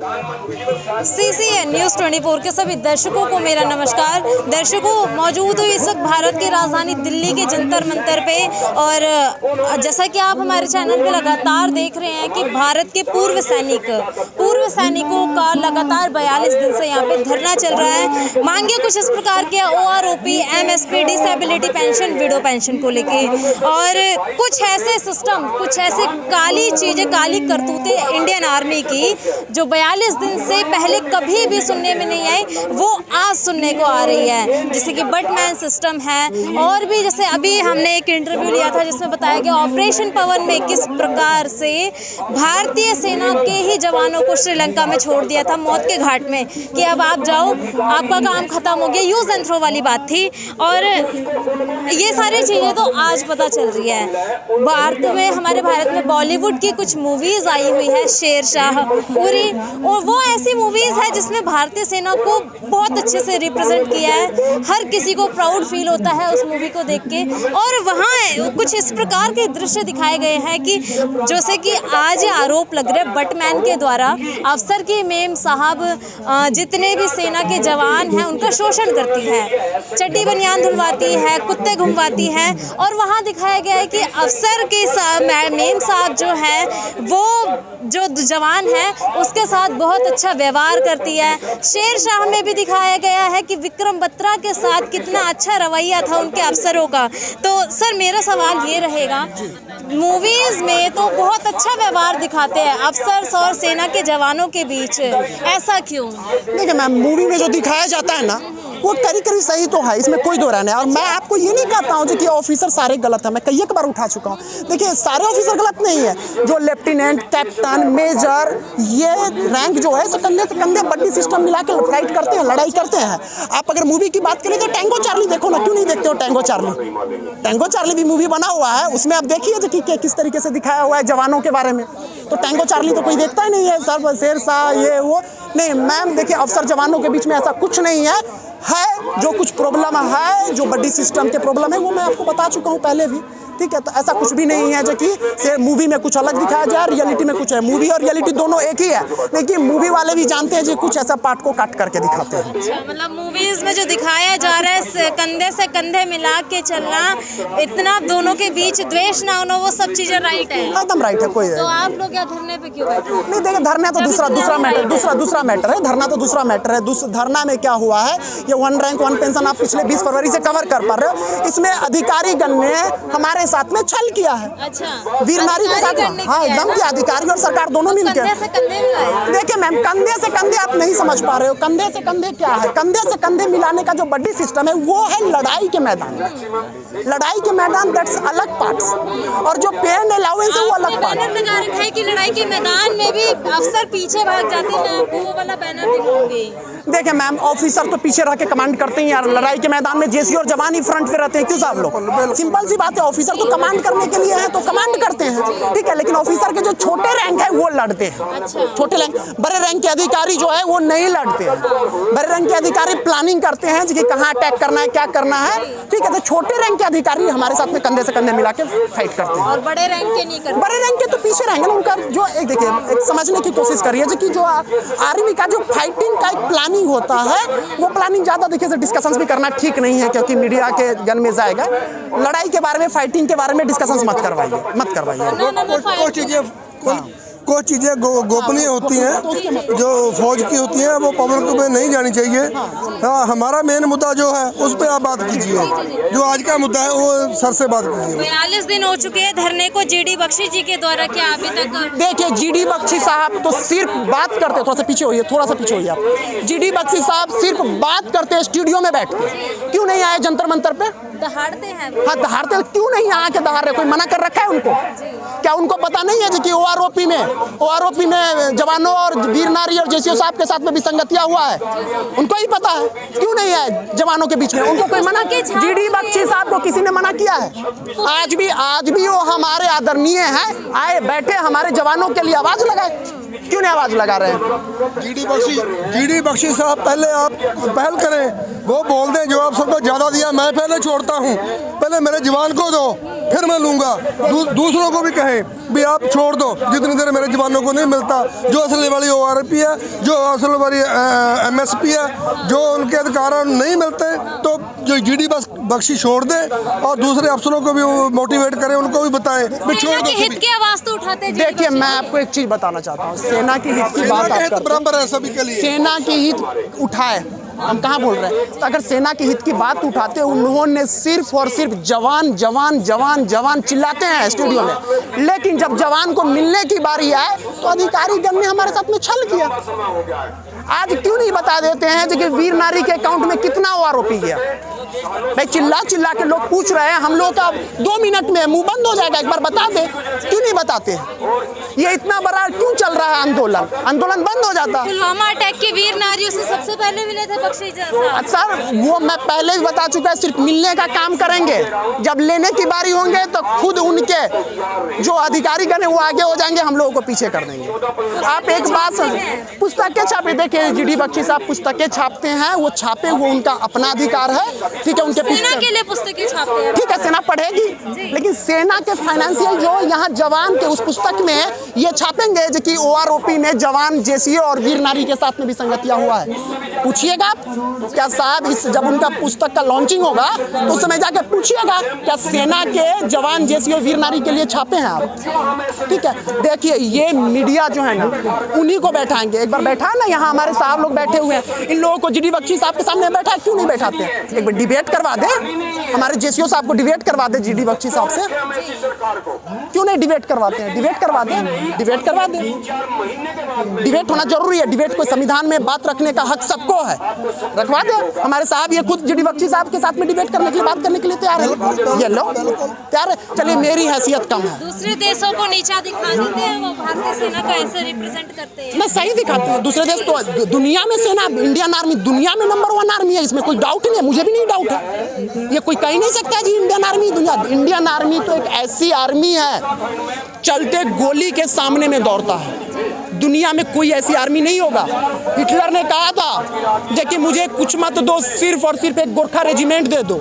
CCN news 24 के सभी दर्शकों को मेरा नमस्कार। दर्शकों, मौजूद हुई इस वक्त भारत की राजधानी दिल्ली के जंतर मंतर पे, और जैसा कि आप हमारे चैनल पे लगातार देख रहे हैं कि भारत के पूर्व सैनिकों का लगातार 42 दिन से यहाँ पे धरना चल रहा है। मांगे कुछ इस प्रकार के OROP, MSP, disability pension, window pension को लेके, और कुछ ऐसे सिस्टम, कुछ ऐसे काली चीज़ें, काली करतूतें इंडियन आर्मी की जो 42 दिन से पहले कभी भी सुनने में नहीं आई, वो आज सुनने को आ रही है। जैसे कि बटमैन सिस्टम है, और भी जैसे अभी हमने एक इंटरव्यू लिया था जिसमें बताया गया ऑपरेशन पवन में किस प्रकार से भारतीय सेना के ही जवानों को श्रीलंका में छोड़ दिया था मौत के घाट में, कि अब आप जाओ, आपका काम खत्म हो गया, यूज एंड थ्रो वाली बात थी। और ये सारी चीज़ें तो आज पता चल रही है। हमारे भारत में बॉलीवुड की कुछ मूवीज़ आई हुई है, शेरशाह, उरी, और वो ऐसी मूवीज़ है जिसमें भारतीय सेना को बहुत अच्छे से रिप्रेजेंट किया है। हर किसी को प्राउड फील होता है उस मूवी को देख के। और वहाँ कुछ इस प्रकार के दृश्य दिखाए गए हैं कि जैसे कि आज आरोप लग रहे बटमैन के द्वारा अफसर की मेम साहब जितने भी सेना के जवान हैं उनका शोषण करती है, चड्डी बनियान धुलवाती है, कुत्ते घुमवाती है। और वहाँ दिखाया गया है कि अफसर के मेम साहब जो है वो जो जवान है उसके साथ बहुत अच्छा व्यवहार करती है। शेरशाह में भी दिखाया गया है कि विक्रम बत्रा के साथ कितना अच्छा रवैया था उनके अफसरों का। तो सर, मेरा सवाल ये रहेगा, मूवीज़ में तो बहुत अच्छा व्यवहार दिखाते हैं अफसर और सेना के जवानों के बीच, ऐसा क्यों? देखिए मैम, मूवी में जो दिखाया जाता है ना वो करीब सही तो है, इसमें कोई दो राय नहीं। और मैं आपको ये नहीं कहता हूँ कि ऑफिसर सारे गलत हैं, मैं कई एक बार उठा चुका हूँ। देखिए, सारे ऑफिसर गलत नहीं है। जो लेफ्टिनेंट, कैप्टन, मेजर, ये रैंक जो है कंधे से कंधे बड्डी सिस्टम मिला के फाइट करते हैं, लड़ाई करते हैं। आप अगर मूवी की बात करें तो टैंगो चार्ली देखो ना, क्यों नहीं देखते हो टैंगो चार्ली भी मूवी बना हुआ है, उसमें आप देखिए कि किस तरीके से दिखाया हुआ है जवानों के बारे में। तो टैंगो चार्ली तो कोई देखता ही नहीं है, सब शेरशाह ये वो नहीं। मैम देखिए, अफसर जवानों के बीच में ऐसा कुछ नहीं है। जो कुछ प्रॉब्लम है, जो बड्डी सिस्टम के प्रॉब्लम है, वो मैं आपको बता चुका हूँ पहले भी, ठीक है। तो ऐसा कुछ भी नहीं है जो कि मूवी में कुछ अलग दिखाया जाए, रियलिटी में कुछ है। मूवी और रियलिटी दोनों एक ही है, लेकिन मूवी वाले भी जानते हैं जो कुछ ऐसा पार्ट को काट करके दिखाते हैं। अच्छा, मतलब मूवीज में जो दिखाया जा रहा है कंधे से कंधे मिला के चलना, इतना दोनों के बीच द्वेष ना होना, वो सब चीजें राइट है, एकदम राइट है। कोई तो आप लोग क्या धरने पे क्यों बैठे? नहीं, देखिए, धरना तो दूसरा मैटर है। धरना तो दूसरा मैटर है। धरना में क्या हुआ है, ये 1 रैंक 1 पेंशन आप पिछले 20 फरवरी से कवर कर पा रहे हो। इसमें अधिकारीगण ने हमारे साथ में छल किया है। अच्छा, वीर नारी के साथ, हाँ एकदम किया। अधिकारी और सरकार दोनों मिलकर। देखिए मैम, कंधे से कंधे आप नहीं समझ पा रहे हो। कंधे से कंधे क्या है? कंधे से कंधे मिलाने का जो बड्डी सिस्टम है वो है लड़ाई के मैदान। लड़ाई के मैदान दैट्स अलग पार्ट्स, और जो पे एंड अलाउंस है वो अलग पार्ट है। कि लड़ाई के मैदान में भी अफसर पीछे भाग जाते हैं, मैं आपको वो वाला बैनर दिखाऊंगी। देखिए मैम, ऑफिसर तो पीछे रह के कमांड करते हैं यार। लड़ाई के मैदान में जेसी और जवान ही फ्रंट पे रहते हैं। क्यों साहब लोग? सिंपल सी बात है, ऑफिसर तो कमांड करने के लिए है तो कमांड करते हैं, ठीक है। लेकिन ऑफिसर के जो छोटे रैंक है वो लड़ते हैं। अच्छा। छोटे रैंक, बड़े रैंक के अधिकारी जो है वो नहीं लड़ते हैं। बड़े रैंक के अधिकारी प्लानिंग करते हैं कि कहाँ अटैक करना है, क्या करना है, ठीक है। तो छोटे रैंक के अधिकारी हमारे साथ में कंधे से कंधे मिला के फाइट करते हैं। और बड़े रैंक के नहीं करते? बड़े रैंक के तो पीछे रहेंगे ना। उनका जो एक देखिए, एक समझने की कोशिश करिए कि जो आर्मी का जो फाइटिंग का एक प्लानिंग होता है, वो प्लानिंग ज़्यादा देखिए से डिस्कशंस भी करना ठीक नहीं है, क्योंकि मीडिया के गन में जाएगा। लड़ाई के बारे में, फाइटिंग के बारे में डिस्कशंस मत करवाइए। कुछ चीज़ें गोपनीय होती हैं जो फौज की होती हैं, वो पब्लिक में नहीं जानी चाहिए। हाँ, हमारा मेन मुद्दा जो है उस पर आप बात कीजिए। जो आज का मुद्दा है वो सर से बात कीजिए। 42 दिन हो चुके हैं धरने को। GD बख्शी जी के द्वारा क्या अभी तक? देखिए, GD बख्शी साहब तो सिर्फ बात करते, थोड़ा सा पीछे होइए आप। GD बख्शी साहब सिर्फ बात करते हैं स्टूडियो में बैठ के। क्यों नहीं आए जंतर मंतर पे? दहाड़ते हैं। हाँ, दहाड़ते। क्यों नहीं आके दहाड़ रहे? कोई मना कर रखा है उनको? क्या उनको पता नहीं है कि OROP में जवानों और वीर नारी और जेसीओ साहब के साथ में विसंगतियां हुआ है? उनको ही पता है। क्यों नहीं है जवानों के बीच में? उनको कोई मना किया? GD बख्शी साहब को किसी ने मना किया है? आज भी वो हमारे आदरणीय हैं, आए बैठे हमारे जवानों के लिए आवाज लगाए। क्यों नहीं आवाज लगा रहे हैं? GD बख्शी साहब, पहले आप पहल करें, वो बोल दें जो आप सबको ज़्यादा दिया मैं पहले छोड़ता हूँ, पहले मेरे जवान को दो। फिर मैं लूँगा। दूसरों को भी कहें भी आप छोड़ दो, जितनी देर मेरे जवानों को नहीं मिलता। जो असली वाली ORP है, जो असली वाली MSP है, जो उनके अधिकार नहीं मिलते, तो जो GD बख्शी छोड़ दे और दूसरे अफसरों को भी मोटिवेट करें, उनको भी बताएं भी छोड़ दो। हित की आवाज तो उठाते। देखिए, मैं आपको एक चीज़ बताना चाहता हूँ, सेना की हित की बात आप करते हैं, बराबर है सभी के लिए। सेना की हित उठाए, हम कहाँ बोल रहे हैं? तो अगर सेना के हित की बात उठाते, उन्होंने सिर्फ और सिर्फ जवान जवान जवान जवान चिल्लाते हैं स्टूडियो में, लेकिन जब जवान को मिलने की बारी आए तो अधिकारी गण ने हमारे साथ में छल किया। आज क्यों नहीं बता देते हैं कि वीर नारी के अकाउंट में कितना ORP गया? भाई चिल्ला चिल्ला के लोग पूछ रहे हैं, हम लोग का 2 मिनट में मुंह बंद हो जाएगा, एक बार बता दे। क्यों नहीं बताते? ये इतना बड़ा क्यों चल रहा है आंदोलन? आंदोलन बंद हो जाता। पुलवामा अटैक के वीर नारियों से सबसे पहले मिले थे बख्शी साहब। सर, वो मैं पहले भी बता चुका है, सिर्फ मिलने का काम करेंगे। जब लेने की बारी होंगे तो खुद उनके जो अधिकारी गण है वो आगे हो जाएंगे, हम लोगों को पीछे कर देंगे। आप एक बात समझ, पुस्तकें छापे, देखिए GD बख्शी साहब पुस्तकें छापते हैं, वो छापे, वो उनका अपना अधिकार है, ठीक है। उनके सेना के लिए पुस्तकें छापते हैं, ठीक है, सेना पढ़ेगी, लेकिन सेना के फाइनेंशियल जो यहाँ जवान के उस पुस्तक में ये छापेंगे जो कि ORP में जवान JCO और वीर नारी के साथ में भी संगतियाँ हुआ है। पूछिएगा आप क्या साहब, इस जब उनका पुस्तक का लॉन्चिंग होगा तो उस समय जाकर पूछिएगा क्या सेना के जवान JCO वीर नारी के लिए छापे हैं आप? ठीक है, देखिए ये मीडिया जो है ना, उन्हीं को बैठाएंगे। एक बार बैठा ना, यहाँ हमारे साहब लोग बैठे हुए हैं, इन लोगों को GD बख्शी साहब के सामने बैठा, क्यों नहीं बैठाते? एक बार डिबेट करवा दे, हमारे JCO साहब को डिबेट करवा दे GD बख्शी साहब से, क्यों नहीं डिबेट करवाते हैं? डिबेट करवा दे, डिबेट करवा दे। डिबेट होना जरूरी है, डिबेट को संविधान में बात रखने का हक सबको है, रखवा दे। हमारे साहब ये खुद GD बख्शी साहब के साथ में डिबेट करने के लिए, बात करने के लिए तैयार है, ये लो तैयार है। चलिए, मेरी हैसियत कम है। दूसरे देशों को नीचा दिखा देते हैं, वो भारतीय सेना का ऐसे रिप्रेजेंट करते हैं। मैं सही दिखाते हैं, दूसरे देश तो दुनिया में सेना, इंडियन आर्मी दुनिया में नंबर 1 आर्मी है, इसमें कोई डाउट नहीं है, मुझे भी नहीं डाउट है। ये कोई कह ही नहीं सकता जी इंडियन आर्मी दुनिया। इंडियन आर्मी तो एक ऐसी आर्मी है, चलते गोली के सामने में दौड़ता है। दुनिया में कोई ऐसी आर्मी नहीं होगा। हिटलर ने कहा था कि मुझे कुछ मत दो, सिर्फ और सिर्फ एक गोरखा रेजिमेंट दे दो,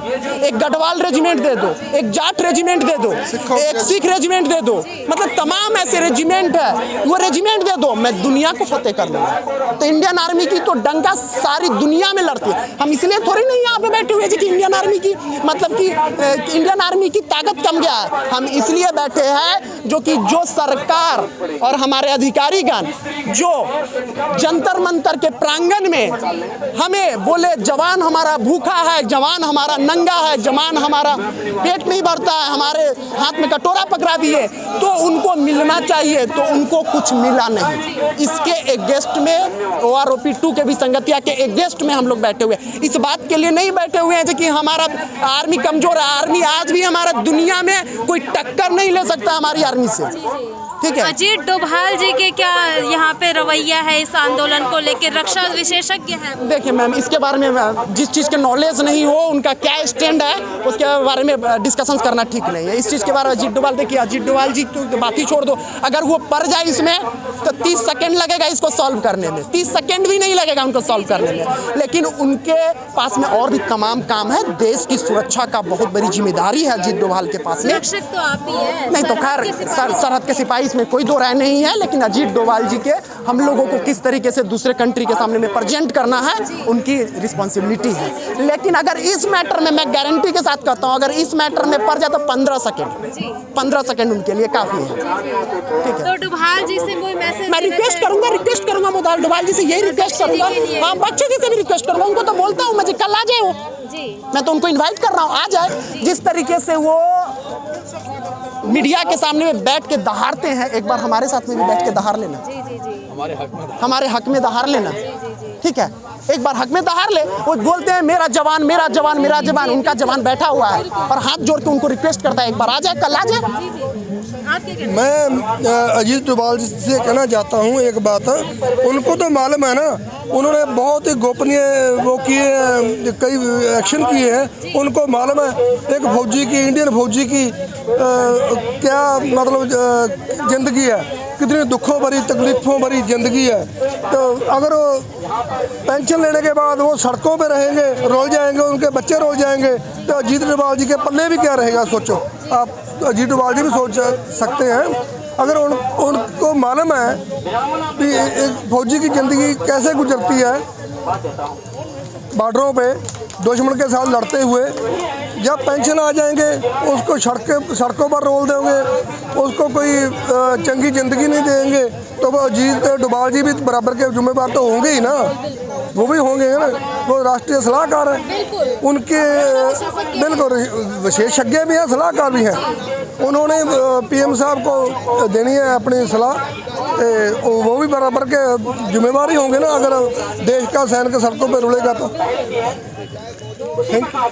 एक गढ़वाल रेजिमेंट दे दो, एक जाट रेजिमेंट दे दो, एक सिख रेजिमेंट दे दो, मतलब तमाम ऐसे रेजिमेंट है, वो रेजिमेंट दे दो, मैं दुनिया को फतेह कर लूँगा। तो इंडियन आर्मी की तो डंका सारी दुनिया में लड़ती है। हम इसलिए थोड़ी नहीं यहाँ पे बैठे हुए कि इंडियन आर्मी की मतलब कि इंडियन आर्मी की ताकत कम गया है। हम इसलिए बैठे हैं जो सरकार और हमारे अधिकारीगण जो जंतर मंतर के प्रांगण में हमें बोले जवान हमारा भूखा है, जवान हमारा नंगा है, जवान हमारा पेट नहीं भरता है, हमारे हाथ में कटोरा पकड़ा दिए, तो उनको मिलना चाहिए, तो उनको कुछ मिला नहीं। इसके एगेंस्ट में ORP 2 के भी संगतिया के एगेंस्ट में हम लोग बैठे हुए हैं। इस बात के लिए नहीं बैठे हुए हैं कि हमारा आर्मी कमजोर है। आर्मी आज भी हमारा दुनिया में कोई टक्कर नहीं ले सकता हमारी आर्मी से, ठीक है। अजीत डोभाल जी के क्या यहाँ पे रवैया है इस आंदोलन को लेकर? रक्षा विशेषज्ञ हैं। देखिए मैम, इसके बारे में जिस चीज़ के नॉलेज नहीं हो, उनका क्या स्टैंड है, उसके बारे में डिस्कशन करना ठीक नहीं है। इस चीज़ के बारे में अजीत डोभाल, देखिए अजीत डोभाल जी तो बात ही छोड़ दो, अगर वो पड़ जाए इसमें तो 30 सेकंड लगेगा इसको सॉल्व करने में, 30 सेकंड भी नहीं लगेगा उनको सॉल्व करने में। लेकिन उनके पास में और भी तमाम काम है, देश की सुरक्षा का बहुत बड़ी जिम्मेदारी है अजीत डोभाल के पास में। सुरक्षित तो आप ही है। नहीं तो खैर सरहद के सिपाही, इसमें कोई दो राय नहीं है, लेकिन अजीत डोभाल जी के हम लोगों को किस तरीके से दूसरे कंट्री के सामने में प्रेजेंट करना है, उनकी रिस्पॉन्सिबिलिटी है। लेकिन अगर इस मैटर में, मैं गारंटी के साथ कहता हूँ, अगर इस मैटर में पड़ जाए तो 15 सेकंड उनके लिए काफ़ी है, ठीक है। तो डोभाल जी से कोई मैसेज? मैं रिक्वेस्ट करूंगा मोदाल डोभाल जी से, यही रिक्वेस्ट करूंगा। हाँ, बच्चे जी से भी रिक्वेस्ट करूंगा, उनको तो बोलता हूँ मैं, कल आ जाए वो, मैं तो उनको इन्वाइट कर रहा हूँ, आ जाए। जिस तरीके से वो मीडिया के सामने में बैठ के दहाड़ते हैं, एक बार हमारे साथ में भी बैठ के दहाड़ लेना, हमारे हक में दहाड़ लेना, ठीक है। एक बार हक में दहाड़ ले। वो बोलते हैं मेरा जवान मेरा जवान मेरा जवान, उनका जवान बैठा हुआ है और हाथ जोड़ के उनको रिक्वेस्ट करता है एक बार आ जाए, कल आ जाए। मैं अजीत डोभाल जी से कहना चाहता हूँ एक बात, उनको तो मालूम है ना, उन्होंने बहुत ही गोपनीय वो किए, कई एक्शन किए हैं, उनको मालूम है एक फौजी की, इंडियन फौजी की क्या मतलब ज़िंदगी है। कितनी दुखों भरी तकलीफ़ों भरी ज़िंदगी है। तो अगर वो पेंशन लेने के बाद वो सड़कों पे रहेंगे, रोल जाएंगे, उनके बच्चे रोल जाएंगे, तो अजीत डोभाल जी के पल्ले भी क्या रहेगा? सोचो आप, अजीत डोभाल जी भी सोच सकते हैं। अगर उनको मालूम है कि एक फौजी की ज़िंदगी कैसे गुजरती है बॉर्डरों पे दुश्मन के साथ लड़ते हुए, जब पेंशन आ जाएंगे उसको सड़कों पर रोल देंगे, उसको कोई चंगी ज़िंदगी नहीं देंगे, तो वो अजीत डोभाल जी भी बराबर के जिम्मेदार तो होंगे ही ना, वो भी होंगे ना। वो राष्ट्रीय सलाहकार हैं, उनके बिल्कुल विशेषज्ञ भी हैं, सलाहकार भी हैं। उन्होंने पीएम साहब को देनी है अपनी सलाह, वो भी बराबर के जिम्मेवार ही होंगे ना, अगर देश का सैनिक सड़कों पर रुलेगा तो। Thank you.